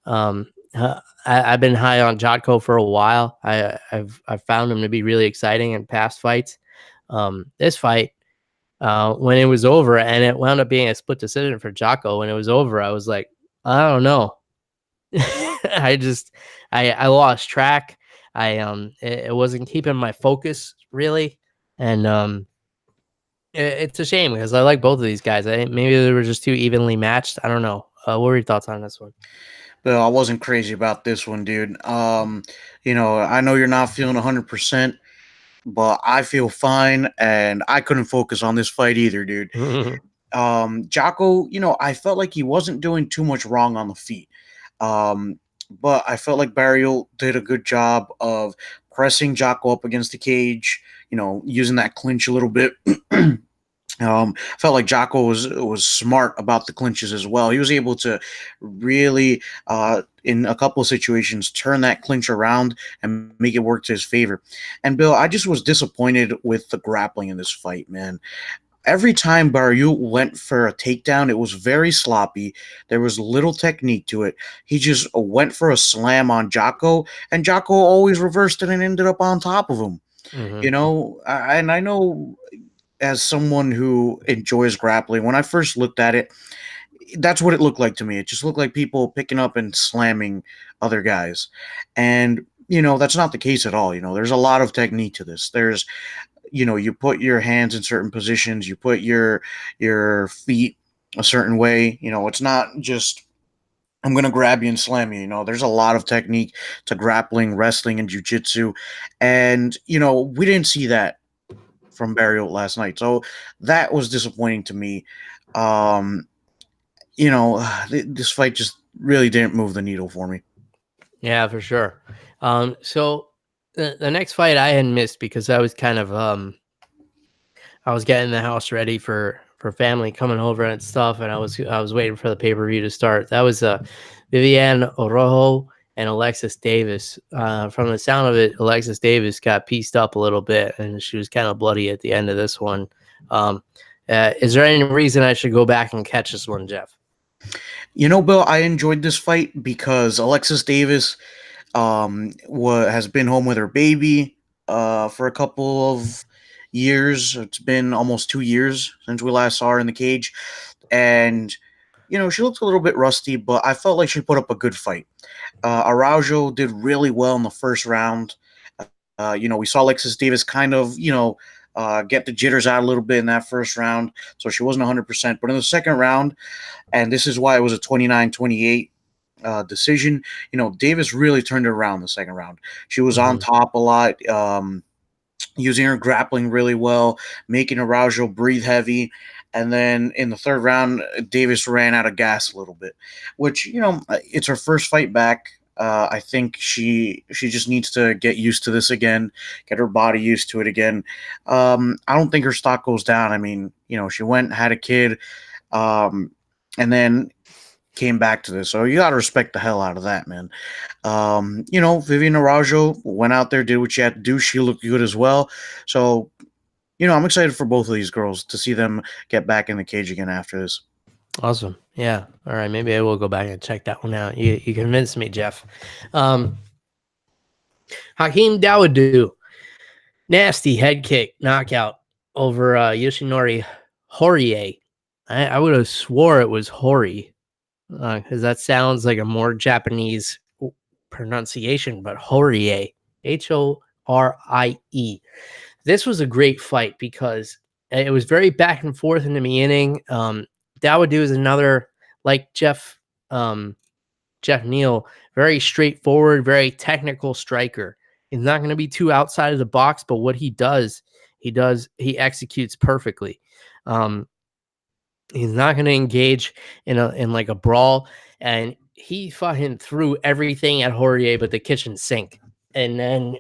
I've been high on Jocko for a while. I've found him to be really exciting in past fights. This fight, when it was over, and it wound up being a split decision for Jocko. When it was over, I was like, I don't know. I lost track. It wasn't keeping my focus really, and it's a shame because I like both of these guys. I think maybe they were just too evenly matched. I don't know. What were your thoughts on this one? Bill, I wasn't crazy about this one, dude. I know you're not feeling 100%, but I feel fine, and I couldn't focus on this fight either, dude. Jocko, I felt like he wasn't doing too much wrong on the feet. But I felt like Barrial did a good job of pressing Jocko up against the cage, using that clinch a little bit. Felt like Jocko was smart about the clinches as well. He was able to really, in a couple of situations, turn that clinch around and make it work to his favor. And Bill, I just was disappointed with the grappling in this fight, man. Every time Barrial went for a takedown, it was very sloppy. There was little technique to it. He just went for a slam on Jocko, and Jocko always reversed it and ended up on top of him. Hmm. And I know as someone who enjoys grappling, when I first looked at it, that's what it looked like to me. It just looked like people picking up and slamming other guys. And, that's not the case at all. There's a lot of technique to this. You put your hands in certain positions, you put your feet a certain way. It's not just I'm gonna grab you and slam you. You know, there's a lot of technique to grappling, wrestling, and jujitsu, and we didn't see that from Barrios last night, so that was disappointing to me. Um, this fight just really didn't move the needle for me. Yeah, for sure. So the next fight I had missed because I was kind of I was getting the house ready for family coming over and stuff, and I was waiting for the pay per view to start. That was Viviane Orojo and Alexis Davis. From the sound of it, Alexis Davis got pieced up a little bit, and she was kind of bloody at the end of this one. Um, is there any reason I should go back and catch this one, Jeff? Bill, I enjoyed this fight because Alexis Davis has been home with her baby for a couple of years. It's been almost 2 years since we last saw her in the cage, and she looked a little bit rusty, but I felt like she put up a good fight. Araujo did really well in the first round. We saw Alexis Davis kind of, get the jitters out a little bit in that first round, so she wasn't 100%. But in the second round, and this is why it was a 29-28 decision, Davis really turned it around in the second round. She was on top a lot, using her grappling really well, making Araujo breathe heavy. And then in the third round, Davis ran out of gas a little bit, which, it's her first fight back. I think she just needs to get used to this again, get her body used to it again. I don't think her stock goes down. I mean, she went, had a kid, and then came back to this. So you got to respect the hell out of that, man. Vivian Araujo went out there, did what she had to do. She looked good as well. So, I'm excited for both of these girls to see them get back in the cage again after this. Awesome. Yeah. All right. Maybe I will go back and check that one out. You convinced me, Jeff. Hakeem Dawodu, nasty head kick knockout over Yoshinori Horie. I would have swore it was Hori because that sounds like a more Japanese pronunciation, but Horie, Horie. This was a great fight because it was very back and forth in the beginning. Dawodu is another, like Jeff Neal, very straightforward, very technical striker. He's not going to be too outside of the box, but what he executes perfectly. He's not going to engage in like a brawl, and he fucking threw everything at Horie but the kitchen sink, and then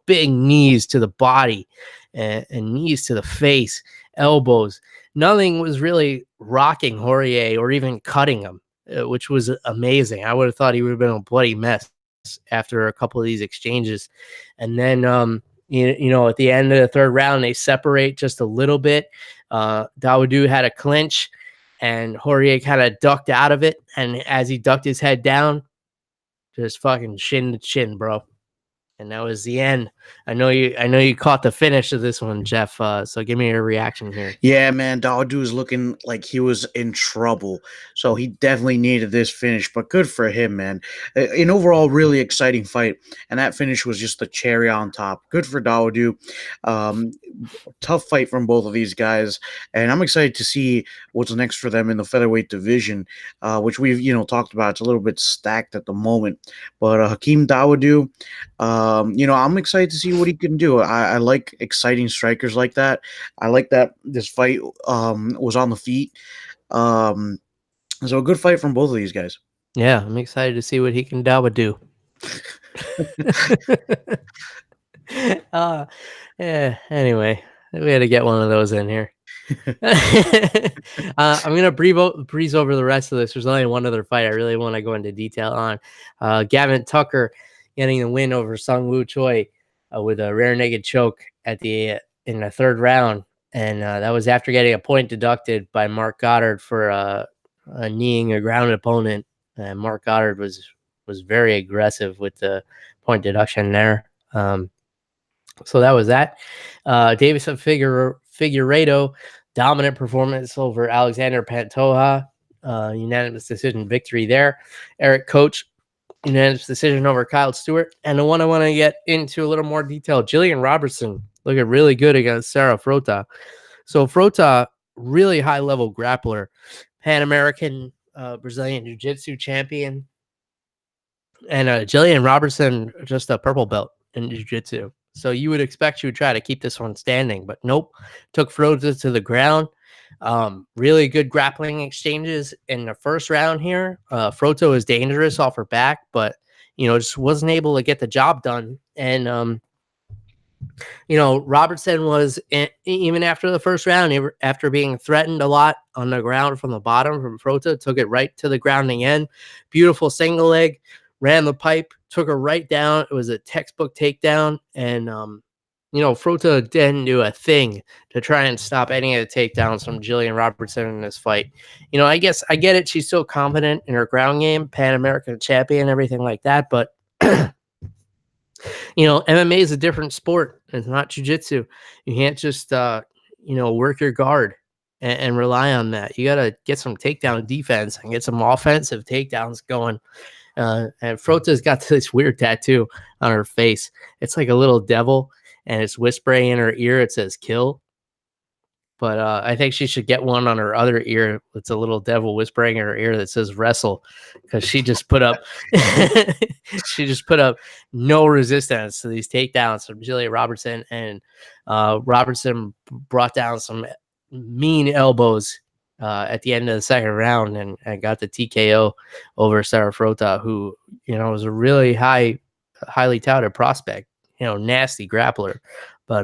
big knees to the body and knees to the face, elbows. Nothing was really rocking Horie or even cutting him, which was amazing. I would have thought he would have been a bloody mess after a couple of these exchanges. And then, at the end of the third round, they separate just a little bit. Dawodu had a clinch, and Horie kind of ducked out of it. And as he ducked his head down, just fucking shin to chin, bro. And that was the end. I know you caught the finish of this one, Jeff. So give me your reaction here. Yeah, man, Dawodu was looking like he was in trouble, so he definitely needed this finish. But good for him, man. An overall really exciting fight, and that finish was just the cherry on top. Good for Dawodu. Tough fight from both of these guys, and I'm excited to see what's next for them in the featherweight division, which we've talked about. It's a little bit stacked at the moment, but Hakeem Dawodu. I'm excited to see what he can do. I like exciting strikers like that. I like that this fight was on the feet. So a good fight from both of these guys. Yeah, I'm excited to see what he can do. Yeah. Anyway, we had to get one of those in here. I'm gonna breeze over the rest of this. There's only one other fight I really want to go into detail on. Gavin Tucker getting the win over Sung Woo Choi with a rear naked choke in the third round, and that was after getting a point deducted by Mark Goddard for kneeing a grounded opponent. And Mark Goddard was very aggressive with the point deduction there. So that was that. Davison Figueiredo, dominant performance over Alexander Pantoja. Unanimous decision victory there. Eric Coach, unanimous decision over Kyle Stewart. And the one I want to get into a little more detail, Jillian Robertson looking really good against Sarah Frota. So Frota, really high-level grappler, Pan-American Brazilian Jiu-Jitsu champion, and Jillian Robertson just a purple belt in Jiu-Jitsu. So you would expect she would try to keep this one standing, but nope. Took Froza to the ground. Really good grappling exchanges in the first round here. Froto was dangerous off her back, but just wasn't able to get the job done. And Robertson was even after the first round, after being threatened a lot on the ground from the bottom from Froto, took it right to the grounding end. Beautiful single leg, ran the pipe, took her right down. It was a textbook takedown, and Froto didn't do a thing to try and stop any of the takedowns from Jillian Robertson in this fight. I guess I get it. She's so confident in her ground game, Pan American champion, everything like that, but. MMA is a different sport. It's not jiu-jitsu. You can't just, work your guard and rely on that. You got to get some takedown defense and get some offensive takedowns going. And Frota's got this weird tattoo on her face. It's like a little devil, and it's whispering in her ear. It says kill. But I think she should get one on her other ear. It's a little devil whispering in her ear that says wrestle, because she just put up no resistance to these takedowns from Jillian Robertson, and Robertson brought down some mean elbows at the end of the second round and got the TKO over Sarah Frota, who was a really highly touted prospect, nasty grappler, but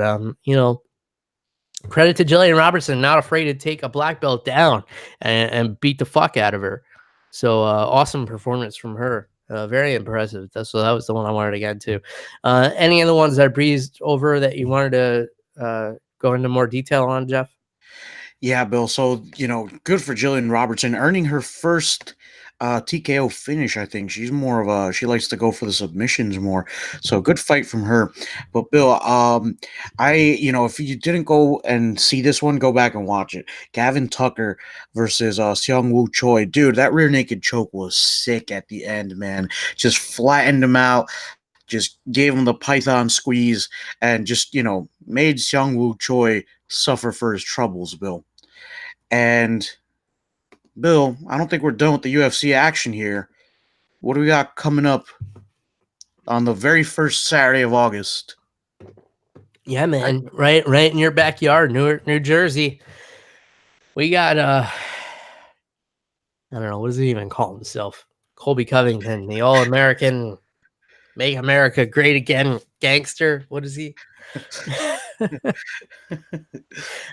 credit to Jillian Robertson, not afraid to take a black belt down and beat the fuck out of her. So awesome performance from her. Very impressive. So that was the one I wanted to get into. Any of the ones I breezed over that you wanted to go into more detail on, Jeff? Yeah, Bill. So, good for Jillian Robertson earning her first TKO finish. I think she's more of she likes to go for the submissions more. So good fight from her. But Bill, if you didn't go and see this one, go back and watch it. Gavin Tucker versus Seung Woo Choi. Dude, that rear naked choke was sick at the end, man. Just flattened him out. Just gave him the python squeeze and just, made Seung Woo Choi suffer for his troubles, Bill. And Bill, I don't think we're done with the UFC action here. What do we got coming up on the very first Saturday of August? Yeah, man. Right in your backyard, Newark, New Jersey. We got I don't know, what does he even call himself? Colby Covington, the All-American, Make America Great Again gangster. What is he?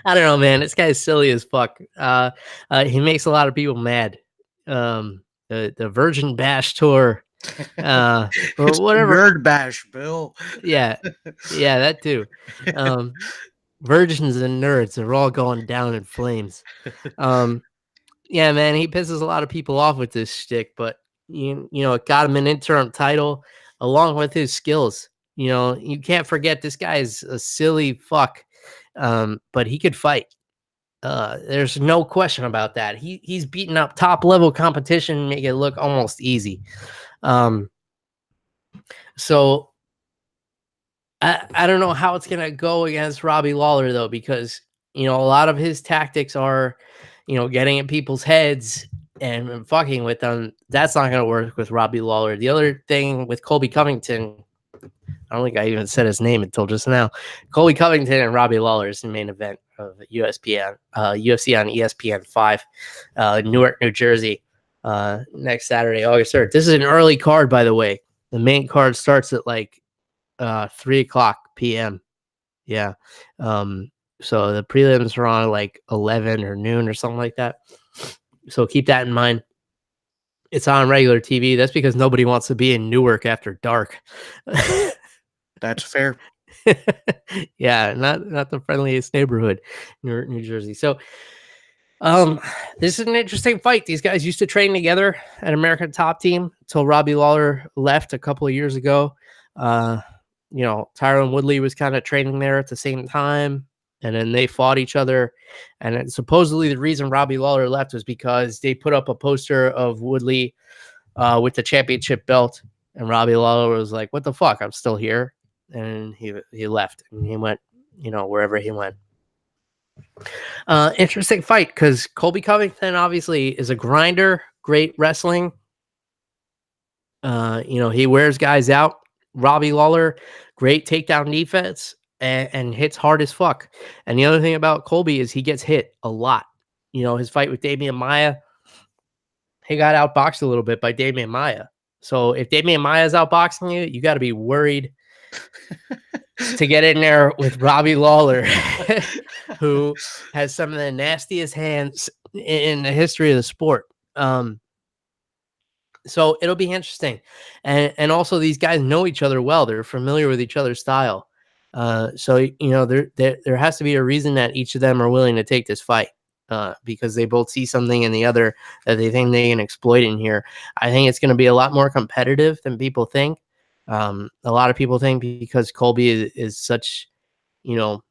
I don't know, man. This guy's silly as fuck. He makes a lot of people mad. The Virgin Bash tour, or whatever. Nerd Bash, Bill. Yeah, that too. Virgins and nerds are all going down in flames. Yeah, man, he pisses a lot of people off with this shtick, but it got him an interim title along with his skills. You can't forget this guy is a silly fuck, but he could fight. There's no question about that. He's beating up top level competition, make it look almost easy. So I don't know how it's gonna go against Robbie Lawler though, because a lot of his tactics are, getting in people's heads and fucking with them. That's not gonna work with Robbie Lawler. The other thing with Colby Covington, I don't think I even said his name until just now. Colby Covington and Robbie Lawler is the main event of UFC on ESPN 5, Newark, New Jersey, next Saturday, August 3rd. This is an early card, by the way. The main card starts at like 3:00 p.m. Yeah. So the prelims are on like 11 or noon or something like that. So keep that in mind. It's on regular TV. That's because nobody wants to be in Newark after dark. That's fair. Yeah, not the friendliest neighborhood, New Jersey. So, this is an interesting fight. These guys used to train together at American Top Team until Robbie Lawler left a couple of years ago. Tyron Woodley was kind of training there at the same time, and then they fought each other. And supposedly the reason Robbie Lawler left was because they put up a poster of Woodley with the championship belt, and Robbie Lawler was like, "What the fuck? I'm still here." And he left and he went, wherever he went. Interesting fight because Colby Covington obviously is a grinder, great wrestling. He wears guys out. Robbie Lawler, great takedown defense and hits hard as fuck. And the other thing about Colby is he gets hit a lot. His fight with Damian Maia, he got outboxed a little bit by Damian Maia. So if Damian Maia's outboxing you, you got to be worried to get in there with Robbie Lawler, who has some of the nastiest hands in the history of the sport. So it'll be interesting, and also these guys know each other well. They're familiar with each other's style. So there has to be a reason that each of them are willing to take this fight, because they both see something in the other that they think they can exploit in here. I think it's going to be a lot more competitive than people think. A lot of people think because Colby is such, an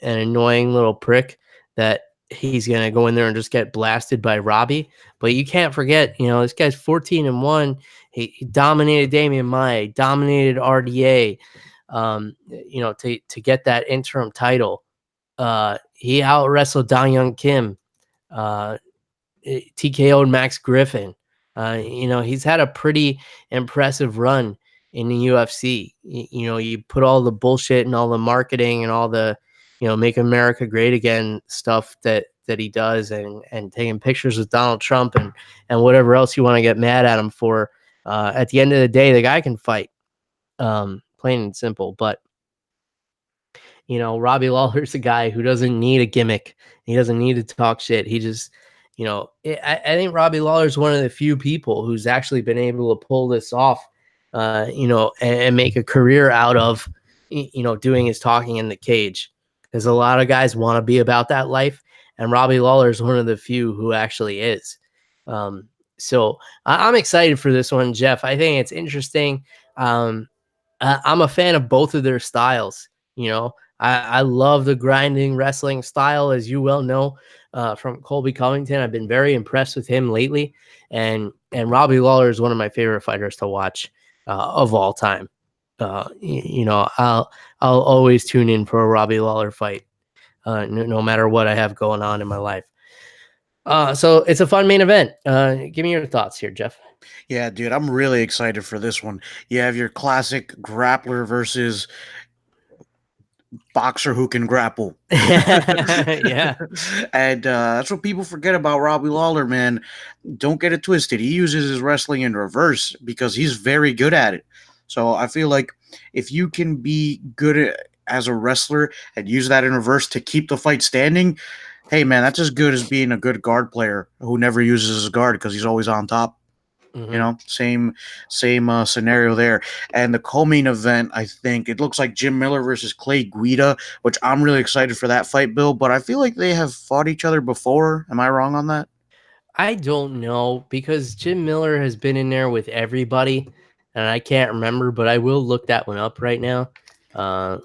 annoying little prick that he's going to go in there and just get blasted by Robbie. But you can't forget, this guy's 14-1. He dominated Damian Maia, dominated RDA, to get that interim title. He out wrestled Dong Young Kim, TKO'd Max Griffin. He's had a pretty impressive run in the UFC. You put all the bullshit and all the marketing and all the, make America great again stuff that he does, and taking pictures with Donald Trump and whatever else you want to get mad at him for. At the end of the day, the guy can fight, plain and simple. But Robbie Lawler's a guy who doesn't need a gimmick. He doesn't need to talk shit. He just, I think Robbie Lawler is one of the few people who's actually been able to pull this off, and make a career out of, doing his talking in the cage. Because a lot of guys want to be about that life, and Robbie Lawler is one of the few who actually is. So I'm excited for this one, Jeff. I think it's interesting. I'm a fan of both of their styles. I love the grinding wrestling style, as you well know, from Colby Covington. I've been very impressed with him lately, and Robbie Lawler is one of my favorite fighters to watch of all time. I'll always tune in for a Robbie Lawler fight, no matter what I have going on in my life. So it's a fun main event. Give me your thoughts here, Jeff. Yeah, dude, I'm really excited for this one. You have your classic grappler versus boxer who can grapple. Yeah. And that's what people forget about Robbie Lawler, man. Don't get it twisted. He uses his wrestling in reverse because he's very good at it. So I feel like if you can be good as a wrestler and use that in reverse to keep the fight standing, hey, man, that's as good as being a good guard player who never uses his guard because he's always on top. Same scenario there. And the co-main event, I think it looks like Jim Miller versus Clay Guida, which I'm really excited for that fight, Bill. But I feel like they have fought each other before. Am I wrong on that? I don't know, because Jim Miller has been in there with everybody, and I can't remember, but I will look that one up right now.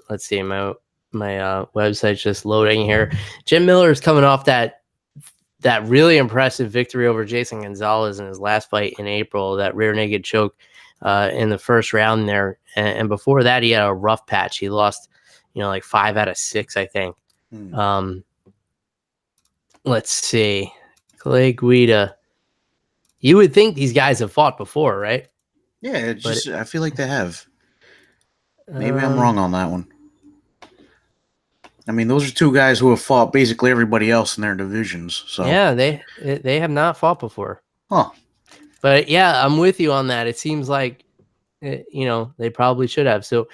Let's see, my website's just loading here. Jim Miller is coming off that really impressive victory over Jason Gonzalez in his last fight in April, that rear naked choke in the first round there. And before that, he had a rough patch. He lost, like 5 out of 6, I think. Let's see. Clay Guida. You would think these guys have fought before, right? Yeah, I feel like they have. Maybe I'm wrong on that one. I mean, those are two guys who have fought basically everybody else in their divisions. So yeah, they have not fought before. Huh. But yeah, I'm with you on that. It seems like, they probably should have. So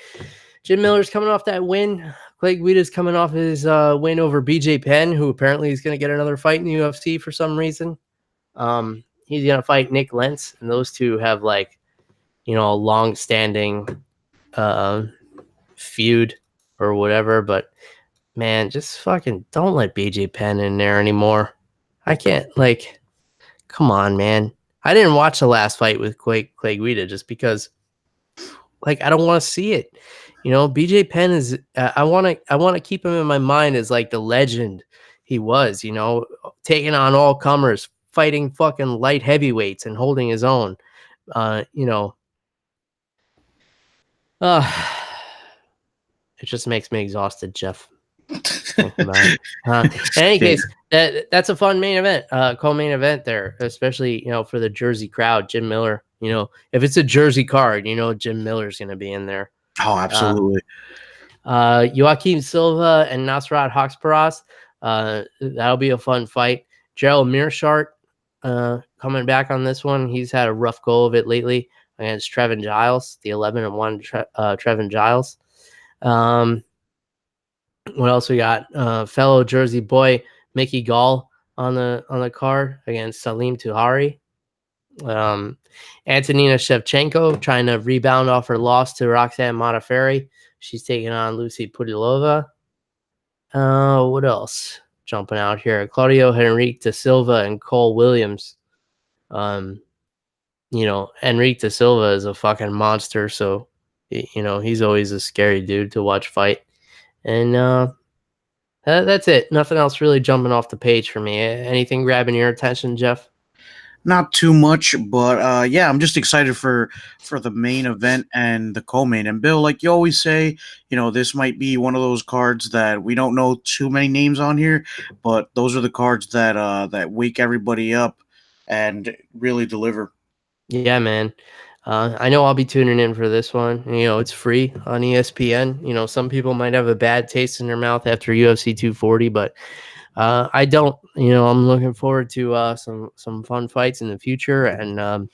Jim Miller's coming off that win. Clay Guida's coming off his win over BJ Penn, who apparently is going to get another fight in the UFC for some reason. He's going to fight Nick Lentz, and those two have a long-standing feud or whatever. But man, just fucking don't let BJ Penn in there anymore. I can't, come on, man. I didn't watch the last fight with Clay Guida just because, I don't want to see it. BJ Penn is, I want to keep him in my mind as the legend he was, taking on all comers, fighting fucking light heavyweights and holding his own. It just makes me exhausted, Jeff. Think about it. In any Yeah. case, that's a fun main event, co-main event there, especially for the Jersey crowd. Jim Miller, if it's a Jersey card, Jim Miller's going to be in there. Oh, Uh, absolutely. Joaquim Silva and Nasrat Haqparast. That'll be a fun fight. Gerald Mearshart coming back on this one. He's had a rough go of it lately against Trevin Giles, the 11-1 Trevin Giles. What else we got? Fellow Jersey boy Mickey Gall on the card against Salim Tuhari. Antonina Shevchenko trying to rebound off her loss to Roxanne Modafferi. She's taking on Lucy Pudilova. What else? Jumping out here. Claudio Henrique da Silva and Cole Williams. Henrique da Silva is a fucking monster, so he's always a scary dude to watch fight. And that's it. Nothing else really jumping off the page for me. Anything grabbing your attention, Jeff? Not too much, but yeah, I'm just excited for the main event and the co-main. And Bill, like you always say, this might be one of those cards that we don't know too many names on here, but those are the cards that wake everybody up and really deliver. Yeah, man. I know I'll be tuning in for this one. It's free on ESPN. Some people might have a bad taste in their mouth after UFC 240, but I don't. I'm looking forward to some fun fights in the future, and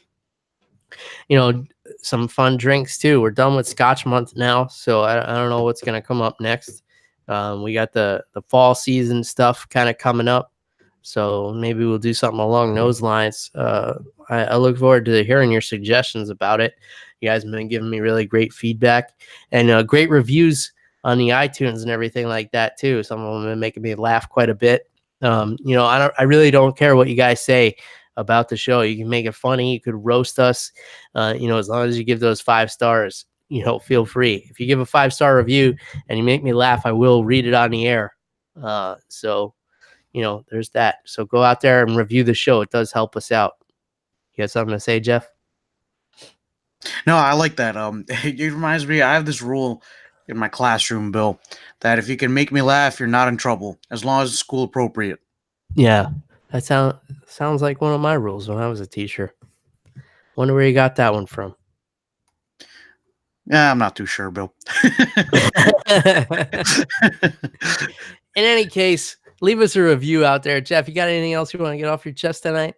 some fun drinks too. We're done with Scotch month now, so I don't know what's gonna come up next. We got the fall season stuff kind of coming up, so maybe we'll do something along those lines. I look forward to hearing your suggestions about it. You guys have been giving me really great feedback and great reviews on the iTunes and everything like that too. Some of them have been making me laugh quite a bit. I really don't care what you guys say about the show. You can make it funny. You could roast us. As long as you give those 5 stars, feel free. If you give a 5-star review and you make me laugh, I will read it on the air. So there's that. So go out there and review the show. It does help us out. You got something to say, Jeff? No, I like that. It reminds me, I have this rule in my classroom, Bill, that if you can make me laugh, you're not in trouble, as long as it's school appropriate. Yeah, that sounds like one of my rules when I was a teacher. Wonder where you got that one from. Yeah, I'm not too sure, Bill. In any case, leave us a review out there. Jeff, you got anything else you want to get off your chest tonight?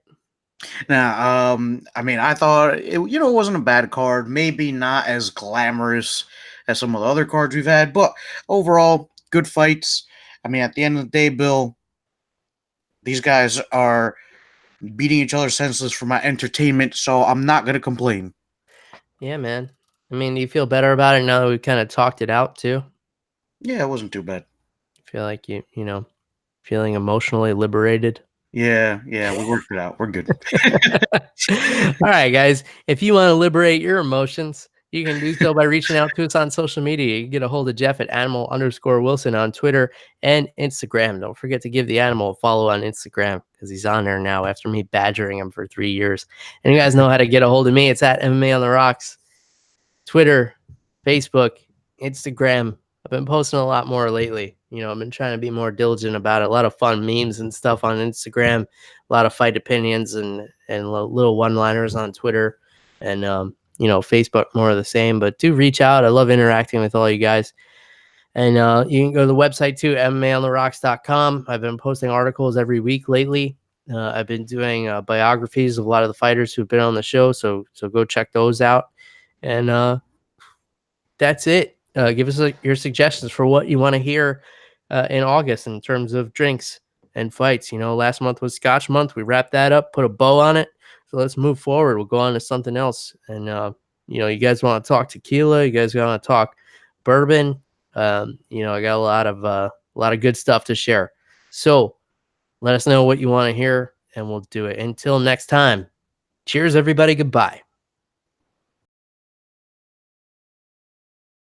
Now, I mean, I thought it wasn't a bad card. Maybe not as glamorous as some of the other cards we've had, but overall, good fights. I mean, at the end of the day, Bill, these guys are beating each other senseless for my entertainment, so I'm not gonna complain. Yeah, man. I mean, do you feel better about it now that we kind of talked it out too? Yeah, it wasn't too bad. Feel like feeling emotionally liberated? Yeah, we worked it out. We're good. All right, guys. If you want to liberate your emotions, you can do so by reaching out to us on social media. You can get a hold of Jeff at animal_Wilson on Twitter and Instagram. Don't forget to give the animal a follow on Instagram because he's on there now after me badgering him for 3 years. And you guys know how to get a hold of me. It's at MMA on the Rocks. Twitter, Facebook, Instagram. I've been posting a lot more lately. I've been trying to be more diligent about it. A lot of fun memes and stuff on Instagram, a lot of fight opinions and little one-liners on Twitter, and Facebook more of the same. But do reach out. I love interacting with all you guys. And you can go to the website too, MMAonTheRocks.com. I've been posting articles every week lately. I've been doing biographies of a lot of the fighters who've been on the show, so go check those out. And that's it. Give us your suggestions for what you want to hear in August in terms of drinks and fights. Last month was Scotch month. We wrapped that up, put a bow on it. So let's move forward. We'll go on to something else. And, you guys want to talk tequila. You guys want to talk bourbon. I got a lot of good stuff to share. So let us know what you want to hear and we'll do it. Until next time, cheers, everybody. Goodbye.